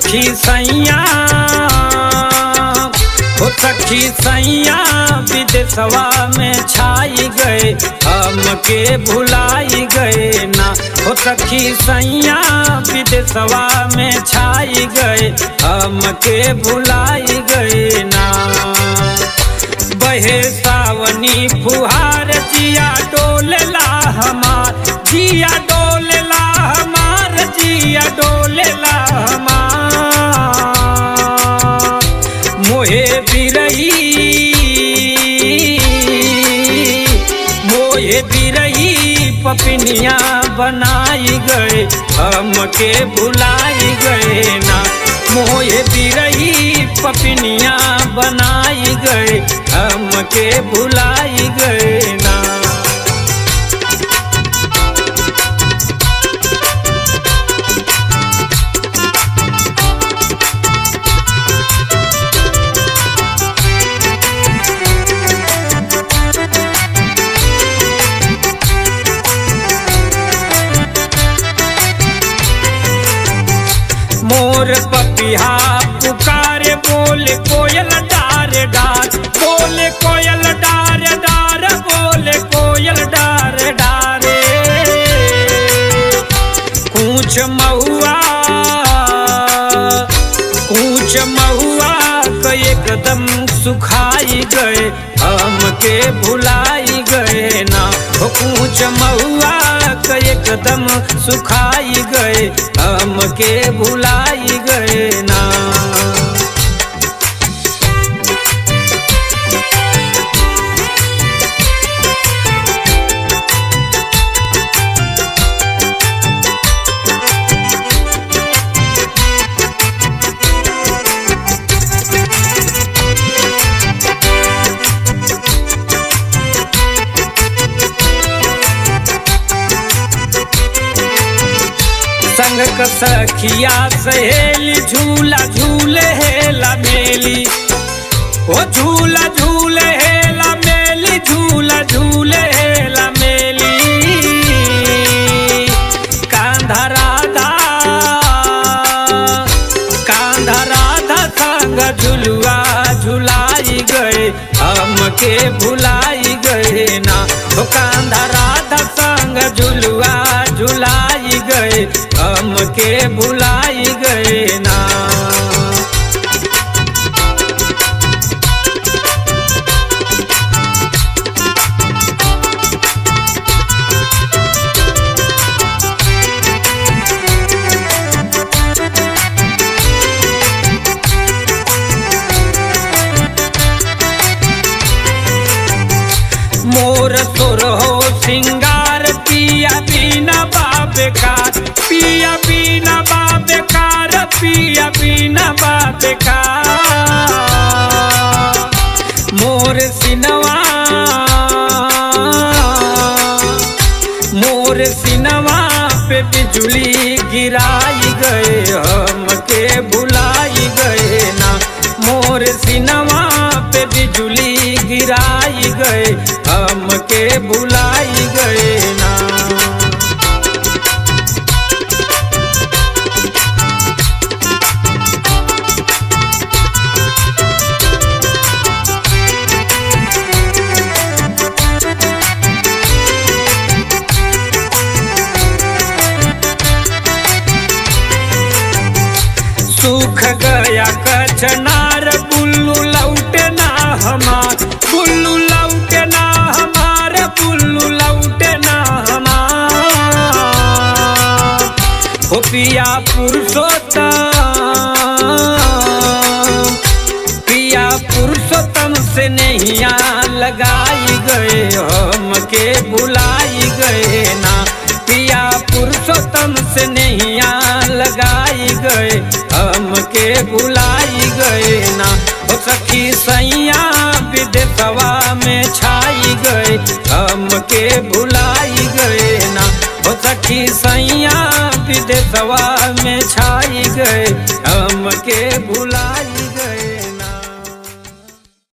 सखी सैया हो सखी सैया विदेशवा में छाई गए हमके भुलाई गए ना। हो सखी सैया विदेशवा में छाई गए हमके भुलाई गए ना। बहे सावनी फुहार जिया डोलेला हमार, जिया डोलेला हमार, जिया डोलेला हमार। मोहे बिरही पपिनिया बनाई गए हमके भुलाई गए ना। मोहे बिरही पपिनिया बनाई गए हमके भुलाई गए ना। मोर पपिहा पुकारे बोले कोयल डार डार, बोले कोयल डार डार, बोले कोयल डार डारे। कूच महुआ तो एकदम सुखाई गए हमके भुलाई गए ना। कूच महुआ तो एकदम सुखाई गए हमके भुलाई गए ना। संग सखिया सहेली झूला झूले हेला मेली, ओ झूला झूले हेला मेली, झूला झूले हेला मेली। कांधा राधा संग झुलुआ झुलाई गए हमके भुलाई गए ना। ओ कांधा राधा संग झुलुआ झुलाई गए हमके भुलाई गए ना। मोर तोर हो सिंगार पिया बिना बाबेकार, पिया बिना बाबेकार, पिया बिना बाबेकार। मोर सिनवा पे बिजुली गिराई गए हमके भुलाई गए ना। मोर सिनवा पे बिजुली गिराई गए हमके भुलाई गए ना। सूख गया कचनार बुल्लू लौटे ना हमार, बुल्लू लौटे ना हमार, बुल्लू लौटे ना हमार। हो पिया पुरुषोत्तम से नैया लगाई गए हमके भुलाई गए ना। पिया पुरुषोत्तम से नैया लगाई गए हमके भुलाई गए ना। हो सखी सैया विदेशवा में छाई गए हमके भुलाई गए ना। हो सखी सैया विदेशवा में छाई गए